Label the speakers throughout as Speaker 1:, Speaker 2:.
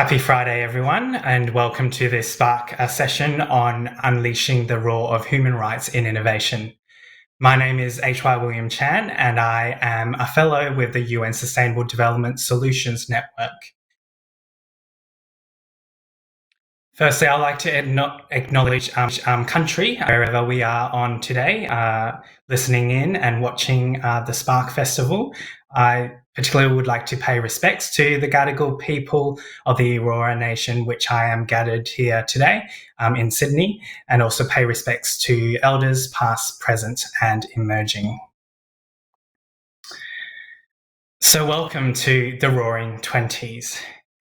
Speaker 1: Happy Friday, everyone, and welcome to this Spark session on unleashing the roar of human rights in innovation. My name is H.Y. William Chan, and I am a fellow with the UN Sustainable Development Solutions Network. Firstly, I'd like to acknowledge country wherever we are on today, listening in and watching the Spark Festival. I particularly would like to pay respects to the Gadigal people of the Eora Nation, which I am gathered here today in Sydney, and also pay respects to elders past, present and emerging. So welcome to the Roaring Twenties.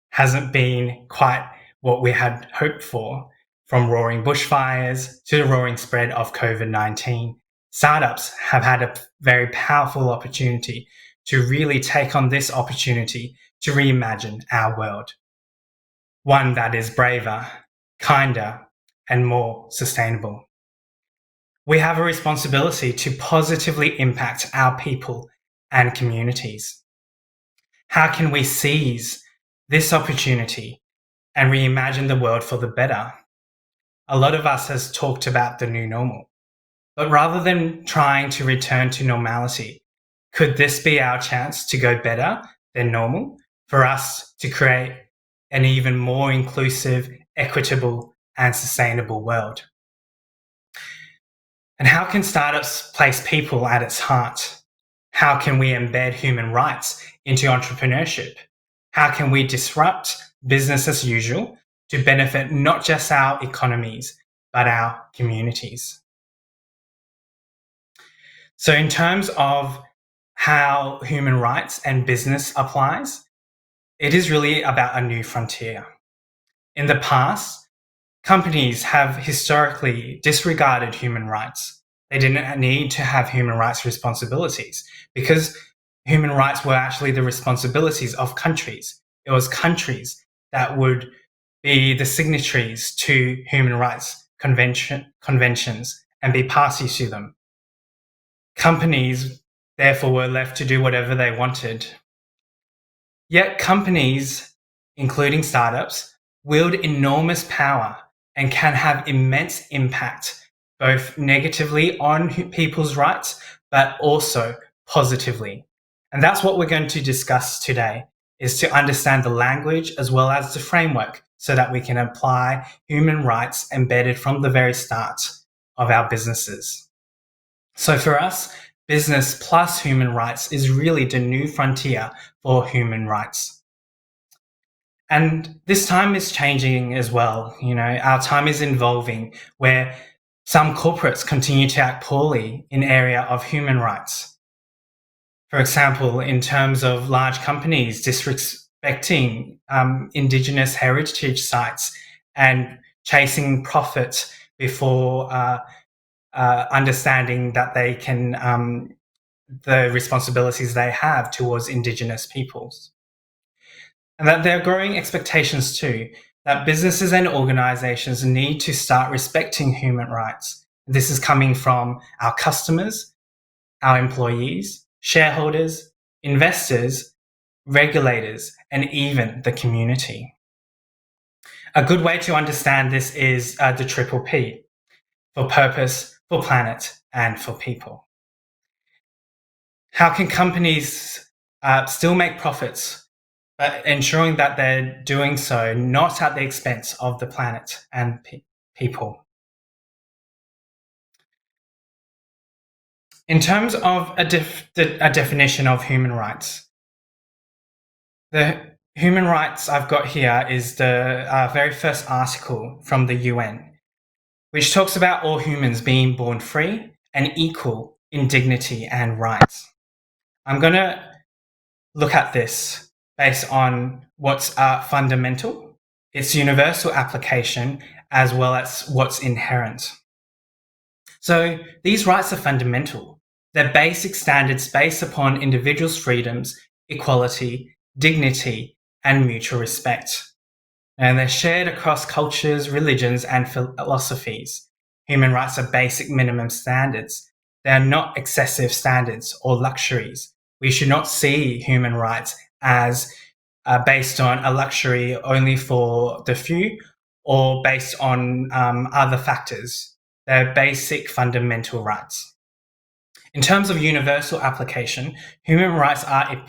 Speaker 1: Hasn't been quite what we had hoped for, from roaring bushfires to the roaring spread of COVID-19. Startups have had a very powerful opportunity to really take on this opportunity to reimagine our world. One that is braver, kinder, and more sustainable. We have a responsibility to positively impact our people and communities. How can we seize this opportunity and reimagine the world for the better? A lot of us has talked about the new normal, but rather than trying to return to normality, could this be our chance to go better than normal, for us to create an even more inclusive, equitable, and sustainable world? And how can startups place people at its heart? How can we embed human rights into entrepreneurship? How can we disrupt business as usual to benefit not just our economies, but our communities? So in terms of how human rights and business applies, it is really about a new frontier. In the past, companies have historically disregarded human rights. They didn't need to have human rights responsibilities because human rights were actually the responsibilities of countries. It was countries that would be the signatories to human rights conventions and be parties to them. Companies, therefore, were left to do whatever they wanted. Yet companies, including startups, wield enormous power and can have immense impact, both negatively on people's rights, but also positively. And that's what we're going to discuss today, is to understand the language as well as the framework so that we can apply human rights embedded from the very start of our businesses. So for us, business plus human rights is really the new frontier for human rights. And this time is changing as well. Our time is evolving where some corporates continue to act poorly in area of human rights. For example, in terms of large companies disrespecting Indigenous heritage sites and chasing profit before understanding that they can the responsibilities they have towards Indigenous peoples. And that there are growing expectations too, that businesses and organizations need to start respecting human rights. This is coming from our customers, our employees, shareholders, investors, regulators, and even the community. A good way to understand this is the triple P, for purpose, for planet, and for people. How can companies still make profits, but ensuring that they're doing so not at the expense of the planet and people? In terms of a definition of human rights, the human rights I've got here is the very first article from the UN, which talks about all humans being born free and equal in dignity and rights. I'm going to look at this based on what's fundamental, its universal application, as well as what's inherent. So these rights are fundamental. They're basic standards based upon individuals' freedoms, equality, dignity, and mutual respect. And they're shared across cultures, religions, and philosophies. Human rights are basic minimum standards. They are not excessive standards or luxuries. We should not see human rights as based on a luxury only for the few or based on other factors. They're basic fundamental rights. In terms of universal application, human rights are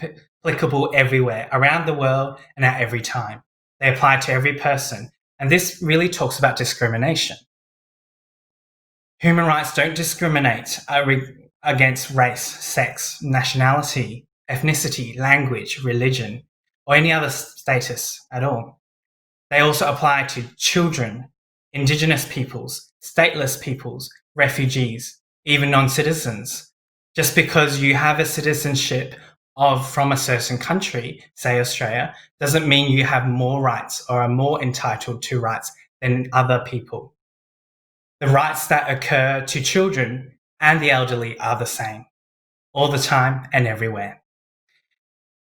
Speaker 1: applicable everywhere, around the world and at every time. They apply to every person. And this really talks about discrimination. Human rights don't discriminate against race, sex, nationality, ethnicity, language, religion, or any other status at all. They also apply to children, Indigenous peoples, stateless peoples, refugees, even non-citizens. Just because you have a citizenship from a certain country, say Australia, doesn't mean you have more rights or are more entitled to rights than other people. The rights that occur to children and the elderly are the same, all the time and everywhere.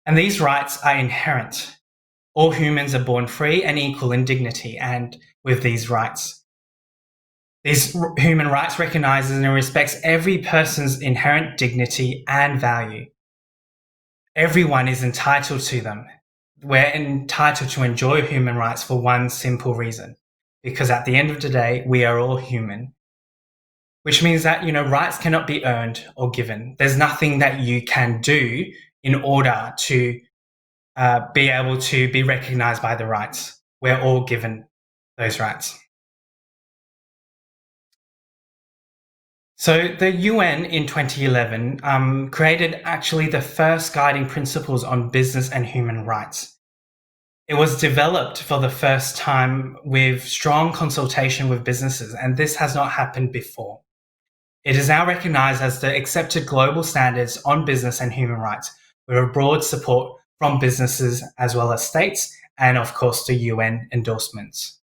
Speaker 1: And these rights are inherent. All humans are born free and equal in dignity and with these rights. These human rights recognizes and respects every person's inherent dignity and value. Everyone is entitled to them. We're entitled to enjoy human rights for one simple reason, because at the end of the day, we are all human. Which means that, rights cannot be earned or given. There's nothing that you can do in order to be able to be recognized by the rights. We're all given those rights. So the UN in 2011 created actually the first guiding principles on business and human rights. It was developed for the first time with strong consultation with businesses, and this has not happened before. It is now recognized as the accepted global standards on business and human rights, with a broad support from businesses as well as states, and of course the UN endorsements.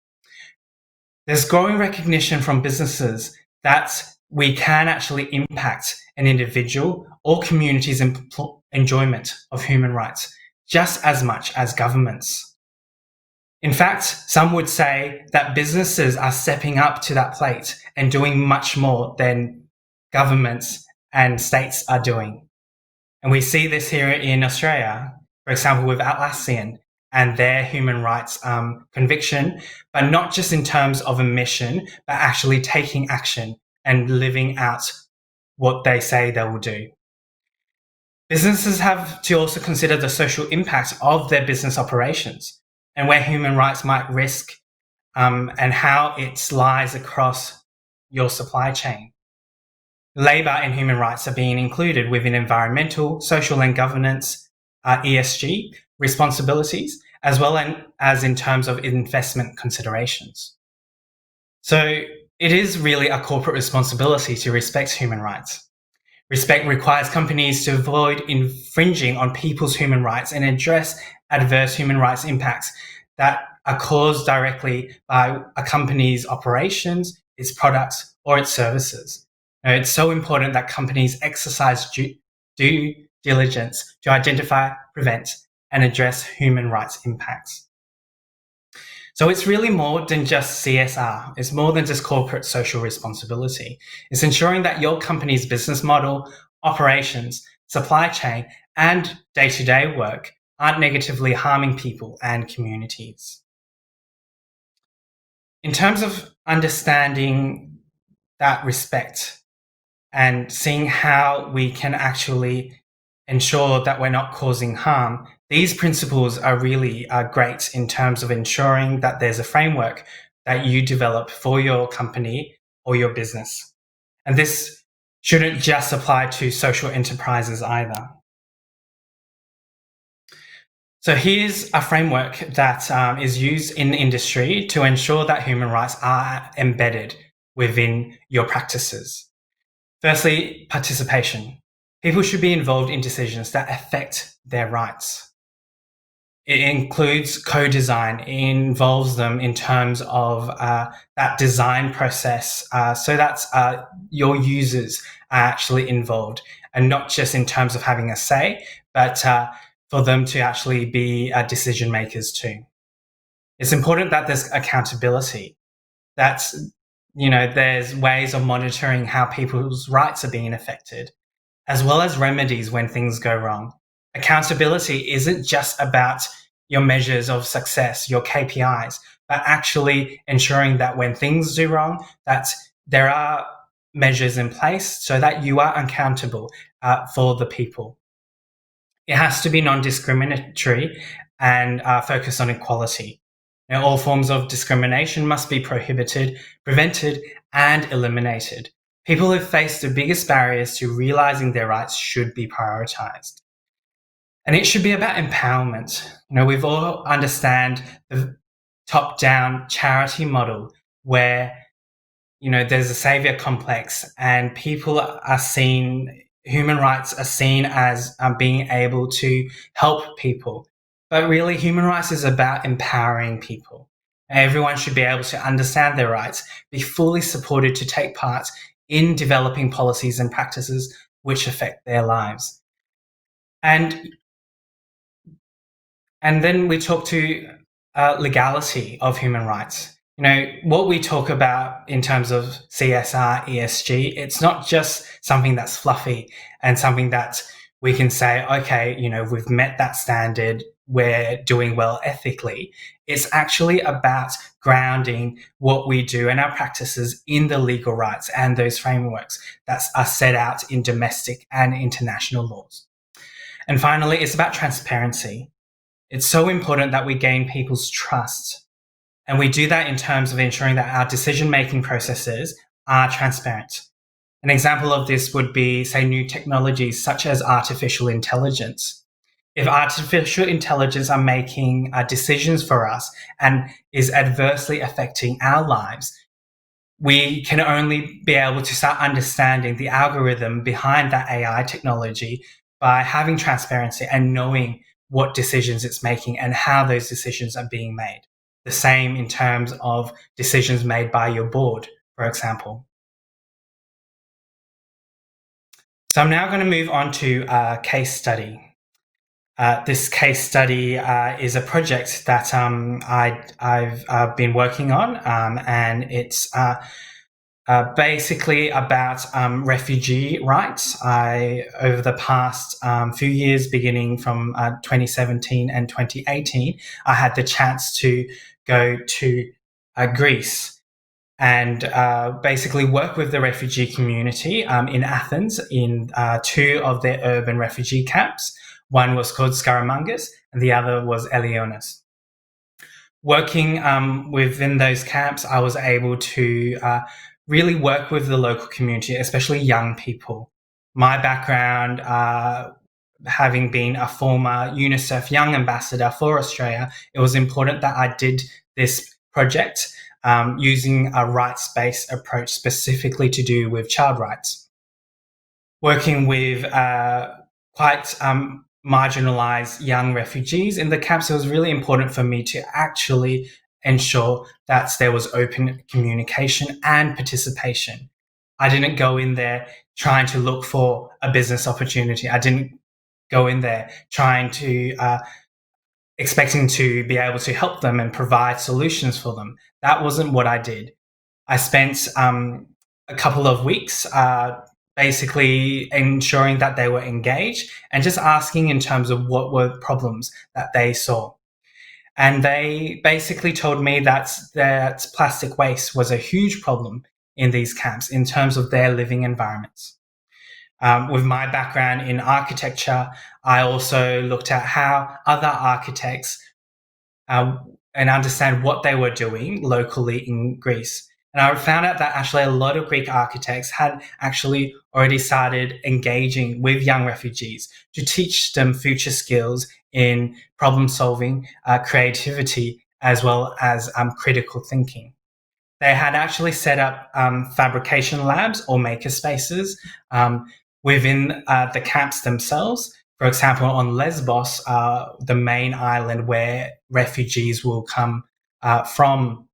Speaker 1: There's growing recognition from businesses that we can actually impact an individual or community's enjoyment of human rights just as much as governments. In fact, some would say that businesses are stepping up to that plate and doing much more than governments and states are doing. And we see this here in Australia, for example, with Atlassian and their human rights conviction, but not just in terms of a mission, but actually taking action and living out what they say they will do. Businesses have to also consider the social impact of their business operations and where human rights might risk and how it lies across your supply chain. Labour and human rights are being included within environmental, social and governance, ESG responsibilities, as well as in terms of investment considerations. So it is really a corporate responsibility to respect human rights. Respect requires companies to avoid infringing on people's human rights and address adverse human rights impacts that are caused directly by a company's operations, its products, or its services. Now, it's so important that companies exercise due diligence to identify, prevent, and address human rights impacts. So it's really more than just CSR. It's more than just corporate social responsibility. It's ensuring that your company's business model, operations, supply chain, and day-to-day work aren't negatively harming people and communities. In terms of understanding that respect and seeing how we can actually ensure that we're not causing harm, these principles are really great in terms of ensuring that there's a framework that you develop for your company or your business. And this shouldn't just apply to social enterprises either. So here's a framework that is used in industry to ensure that human rights are embedded within your practices. Firstly, participation. People should be involved in decisions that affect their rights. It includes co-design. It involves them in terms of that design process so that your users are actually involved, and not just in terms of having a say, but for them to actually be decision makers too. It's important that there's accountability. That's, there's ways of monitoring how people's rights are being affected, as well as remedies when things go wrong. Accountability isn't just about your measures of success, your KPIs, but actually ensuring that when things do wrong, that there are measures in place so that you are accountable for the people. It has to be non-discriminatory and focus on equality. Now, all forms of discrimination must be prohibited, prevented, and eliminated. People who face the biggest barriers to realizing their rights should be prioritized. And it should be about empowerment. We've all understand the top-down charity model where, there's a savior complex and people are seen, human rights are seen as being able to help people. But really, human rights is about empowering people. Everyone should be able to understand their rights, be fully supported to take part in developing policies and practices which affect their lives. And then we talk to legality of human rights. What we talk about in terms of CSR, ESG, it's not just something that's fluffy and something that we can say, okay, we've met that standard, we're doing well ethically. It's actually about grounding what we do and our practices in the legal rights and those frameworks that are set out in domestic and international laws. And finally, it's about transparency. It's so important that we gain people's trust. And we do that in terms of ensuring that our decision-making processes are transparent. An example of this would be, say, new technologies such as artificial intelligence. If artificial intelligence are making decisions for us and is adversely affecting our lives, we can only be able to start understanding the algorithm behind that AI technology by having transparency and knowing what decisions it's making and how those decisions are being made. The same in terms of decisions made by your board, for example. So I'm now going to move on to a case study. This case study is a project that I've been working on, and it's basically about refugee rights. Over the past few years, beginning from 2017 and 2018, I had the chance to go to Greece and basically work with the refugee community in Athens in two of their urban refugee camps. One was called Skaramangas and the other was Elionis. Working within those camps, I was able to really work with the local community, especially young people. My background, having been a former UNICEF Young Ambassador for Australia, it was important that I did this project using a rights-based approach specifically to do with child rights. Working with quite marginalized young refugees in the camps, it was really important for me to actually ensure that there was open communication and participation. I didn't go in there trying to look for a business opportunity. I didn't go in there trying to expecting to be able to help them and provide solutions for them. That wasn't what I did. I spent a couple of weeks basically ensuring that they were engaged and just asking in terms of what were problems that they saw. And they basically told me that plastic waste was a huge problem in these camps in terms of their living environments. With my background in architecture, I also looked at how other architects and understand what they were doing locally in Greece. And I found out that actually a lot of Greek architects had actually already started engaging with young refugees to teach them future skills in problem solving, creativity, as well as critical thinking. They had actually set up fabrication labs or maker spaces within the camps themselves. For example, on Lesbos, the main island where refugees will come from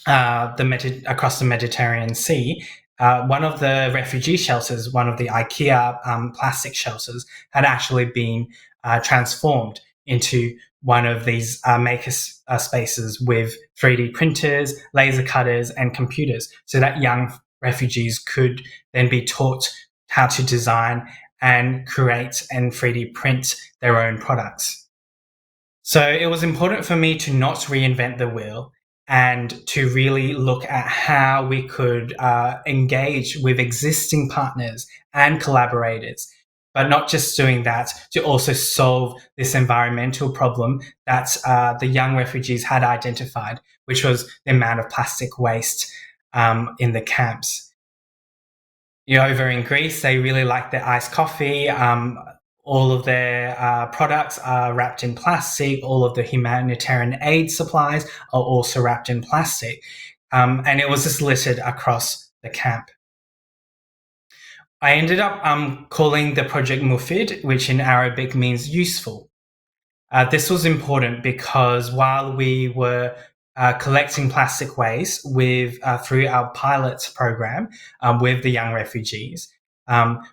Speaker 1: across the Mediterranean Sea, one of the refugee shelters, one of the IKEA plastic shelters, had actually been transformed into one of these maker spaces with 3D printers, laser cutters, and computers, so that young refugees could then be taught how to design and create and 3D print their own products. So it was important for me to not reinvent the wheel and to really look at how we could engage with existing partners and collaborators, but not just doing that, to also solve this environmental problem that the young refugees had identified, which was the amount of plastic waste in the camps. Over in Greece, they really like their iced coffee. All of their products are wrapped in plastic. All of the humanitarian aid supplies are also wrapped in plastic. And it was just littered across the camp. I ended up calling the project Mufid, which in Arabic means useful. This was important because while we were collecting plastic waste through our pilot program with the young refugees,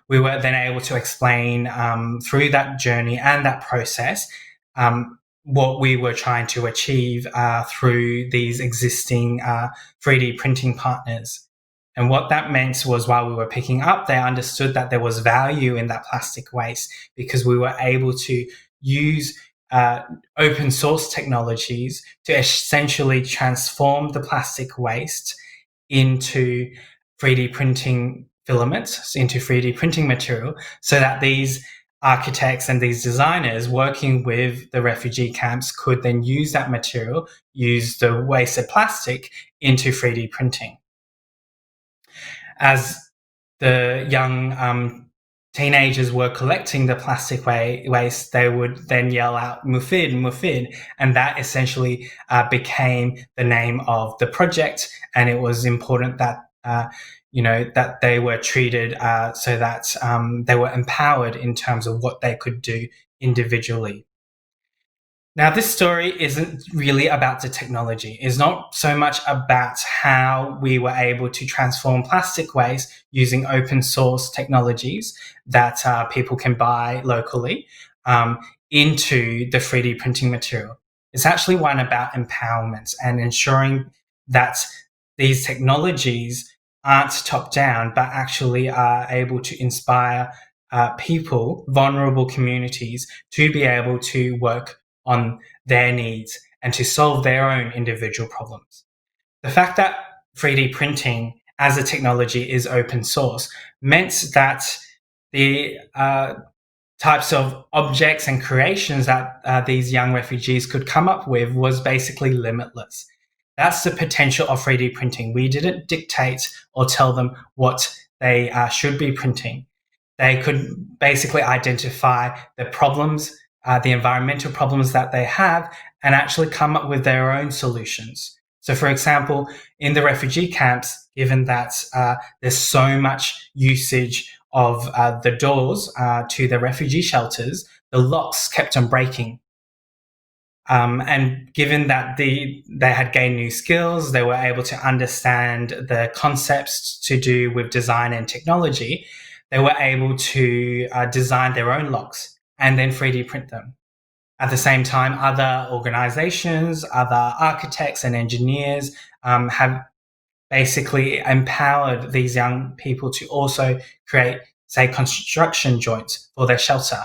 Speaker 1: we were then able to explain through that journey and that process what we were trying to achieve through these existing 3D printing partners. And what that meant was while we were picking up, they understood that there was value in that plastic waste because we were able to use open source technologies to essentially transform the plastic waste into 3D printing filaments, into 3D printing material, so that these architects and these designers working with the refugee camps could then use that material, use the wasted plastic into 3D printing. As the young teenagers were collecting the plastic waste, they would then yell out "Mufid, Mufid," and that essentially became the name of the project. And it was important that that they were treated so that they were empowered in terms of what they could do individually. Now, this story isn't really about the technology. It's not so much about how we were able to transform plastic waste using open source technologies that people can buy locally into the 3D printing material. It's actually one about empowerment and ensuring that these technologies aren't top down, but actually are able to inspire people, vulnerable communities, to be able to work on their needs and to solve their own individual problems. The fact that 3D printing as a technology is open source meant that the types of objects and creations that these young refugees could come up with was basically limitless. That's the potential of 3D printing. We didn't dictate or tell them what they should be printing. They could basically identify the problems, the environmental problems that they have, and actually come up with their own solutions. So, for example, in the refugee camps, given that there's so much usage of the doors to the refugee shelters, the locks kept on breaking. And given that they had gained new skills, they were able to understand the concepts to do with design and technology, they were able to design their own locks and then 3D print them. At the same time, other organizations, other architects and engineers have basically empowered these young people to also create, say, construction joints for their shelter.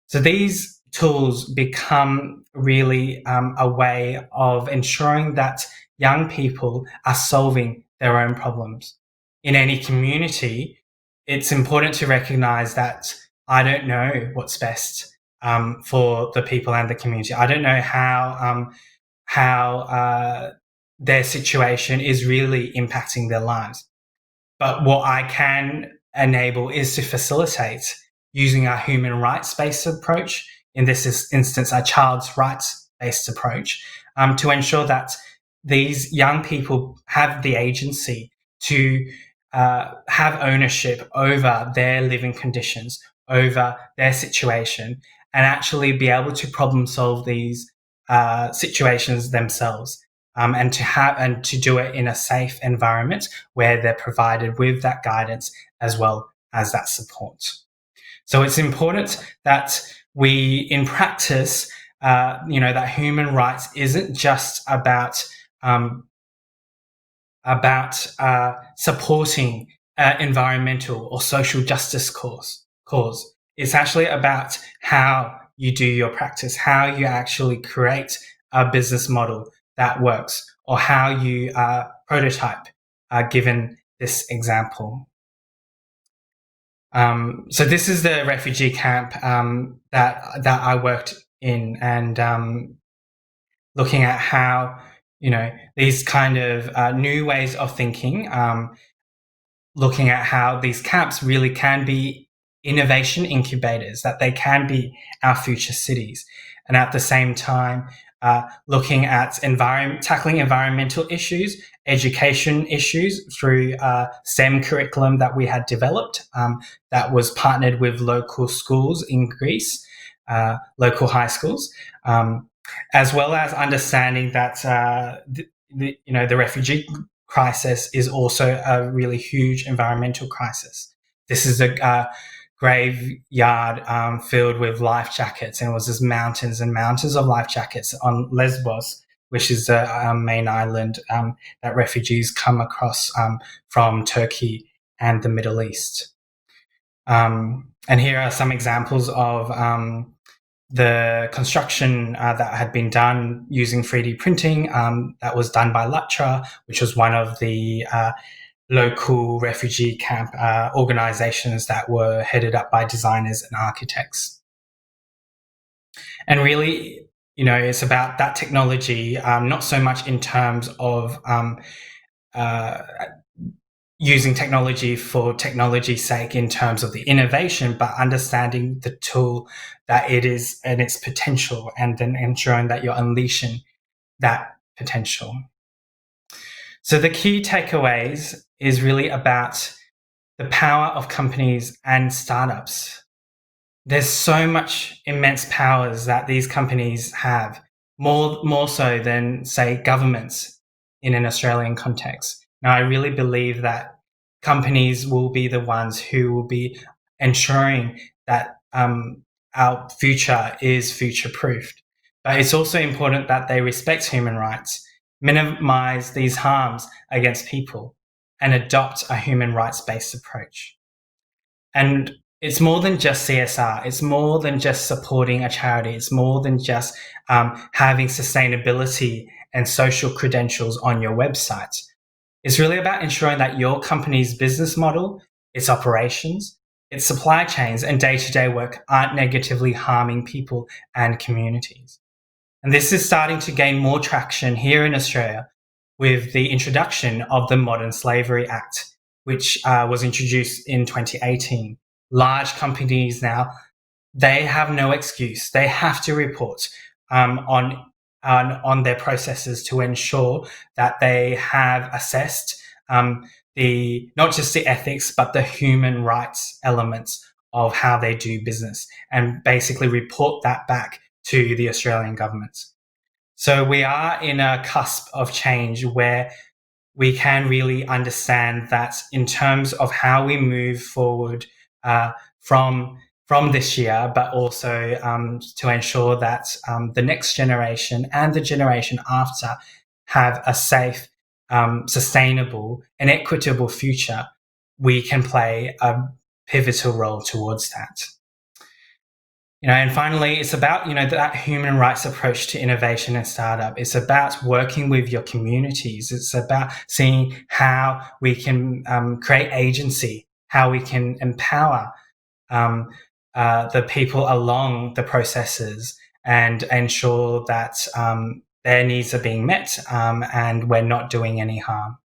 Speaker 1: So these tools become really a way of ensuring that young people are solving their own problems. In any community, it's important to recognize that I don't know what's best for the people and the community. I don't know how their situation is really impacting their lives. But what I can enable is to facilitate using a human rights-based approach, in this instance, a child's rights-based approach, to ensure that these young people have the agency to have ownership over their living conditions, over their situation, and actually be able to problem solve these situations themselves. And to do it in a safe environment where they're provided with that guidance as well as that support. So it's important that we, in practice, that human rights isn't just about supporting environmental or social justice cause. It's actually about how you do your practice, how you actually create a business model that works, or how you prototype, given this example. So this is the refugee camp that I worked in, and looking at how, these kind of new ways of thinking, looking at how these camps really can be innovation incubators, that they can be our future cities. And at the same time, looking at tackling environmental issues, education issues through STEM curriculum that we had developed, that was partnered with local schools in Greece, local high schools, as well as understanding that the refugee crisis is also a really huge environmental crisis. This is a graveyard filled with life jackets, and it was just mountains and mountains of life jackets on Lesbos, which is the main island that refugees come across from Turkey and the Middle East. And here are some examples of the construction that had been done using 3D printing, that was done by LUTRA, which was one of the local refugee camp organizations that were headed up by designers and architects. And really, it's about that technology, not so much in terms of using technology for technology's sake in terms of the innovation, but understanding the tool that it is and its potential, and then ensuring that you're unleashing that potential. So the key takeaways is really about the power of companies and startups. There's so much immense powers that these companies have, more so than, say, governments in an Australian context. Now, I really believe that companies will be the ones who will be ensuring that our future is future-proofed. But it's also important that they respect human rights, minimize these harms against people, and adopt a human rights-based approach. And it's more than just CSR. It's more than just supporting a charity. It's more than just having sustainability and social credentials on your website. It's really about ensuring that your company's business model, its operations, its supply chains, and day-to-day work aren't negatively harming people and communities. And this is starting to gain more traction here in Australia with the introduction of the Modern Slavery Act, which was introduced in 2018. Large companies now, they have no excuse. They have to report on their processes to ensure that they have assessed not just the ethics, but the human rights elements of how they do business, and basically report that back to the Australian government. So we are in a cusp of change where we can really understand that in terms of how we move forward from this year, but also to ensure that the next generation and the generation after have a safe, sustainable, and equitable future, we can play a pivotal role towards that. And finally, it's about, that human rights approach to innovation and startup. It's about working with your communities. It's about seeing how we can create agency, how we can empower the people along the processes and ensure that their needs are being met and we're not doing any harm.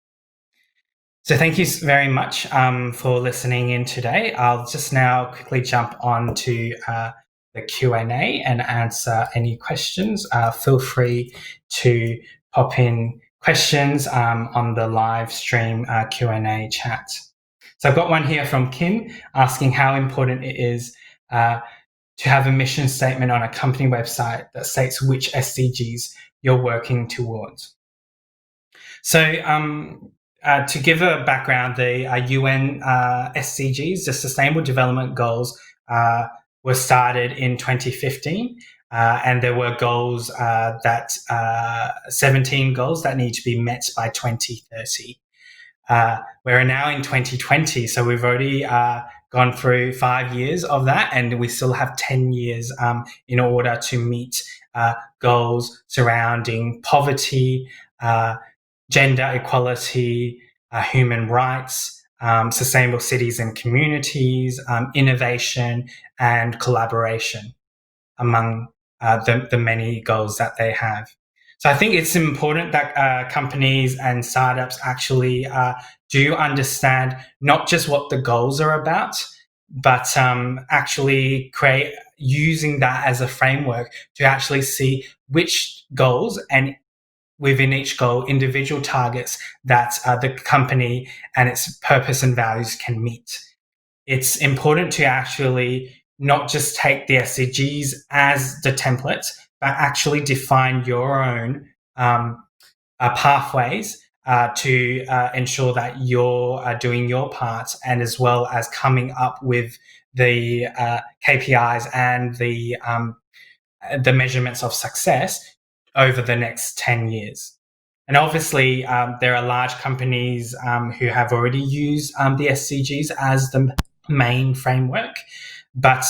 Speaker 1: So thank you very much for listening in today. I'll just now quickly jump on to the Q&A and answer any questions. Feel free to pop in questions on the live stream Q&A chat. So I've got one here from Kim asking how important it is to have a mission statement on a company website that states which SDGs you're working towards. So to give a background, the UN SDGs, the Sustainable Development Goals, were started in 2015, and there were goals 17 goals that need to be met by 2030. We're now in 2020, so we've already gone through 5 years of that, and we still have 10 years in order to meet goals surrounding poverty, gender equality, human rights, sustainable cities and communities, innovation, and collaboration among the many goals that they have. So I think it's important that companies and startups actually do understand not just what the goals are about, but actually create using that as a framework to actually see which goals, and within each goal, individual targets that the company and its purpose and values can meet. It's important to actually not just take the SDGs as the template, but actually define your own pathways to ensure that you're doing your part, and as well as coming up with the KPIs and the measurements of success over the next 10 years. And obviously, there are large companies who have already used the SDGs as the main framework, but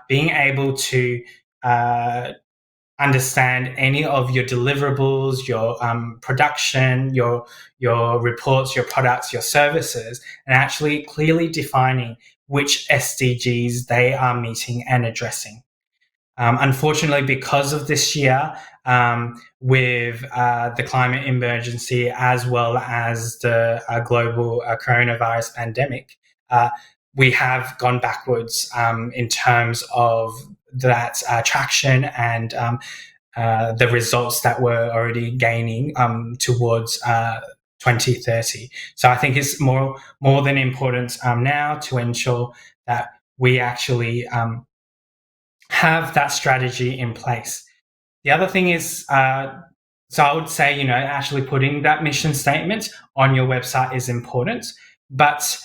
Speaker 1: being able to understand any of your deliverables, your production, your reports, your products, your services, and actually clearly defining which SDGs they are meeting and addressing. Unfortunately, because of this year, with the climate emergency as well as the global coronavirus pandemic, we have gone backwards in terms of that traction and the results that we're already gaining towards 2030. So I think it's more than important now to ensure that we actually have that strategy in place. The other thing is, so I would say, actually putting that mission statement on your website is important, but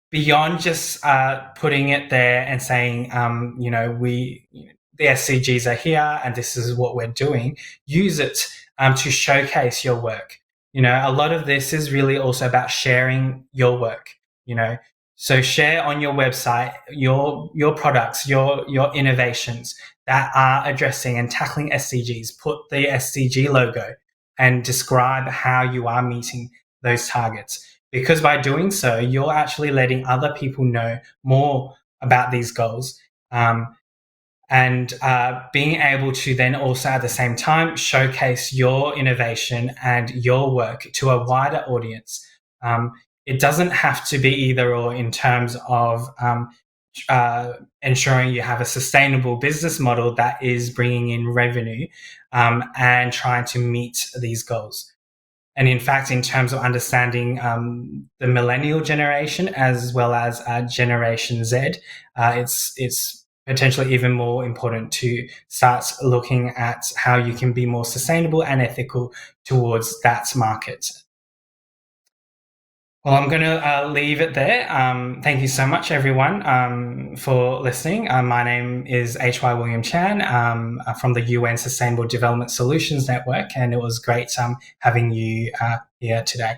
Speaker 1: beyond just putting it there and saying, the SCGs are here and this is what we're doing, use it to showcase your work. A lot of this is really also about sharing your work, So share on your website your products, your innovations that are addressing and tackling SDGs. Put the SDG logo and describe how you are meeting those targets. Because by doing so, you're actually letting other people know more about these goals, and being able to then also at the same time showcase your innovation and your work to a wider audience. It doesn't have to be either or in terms of ensuring you have a sustainable business model that is bringing in revenue and trying to meet these goals. And in fact, in terms of understanding the millennial generation as well as Generation Z, it's potentially even more important to start looking at how you can be more sustainable and ethical towards that market. Well, I'm going to leave it there. Thank you so much, everyone, for listening. My name is H.Y. William Chan from the UN Sustainable Development Solutions Network, and it was great having you here today.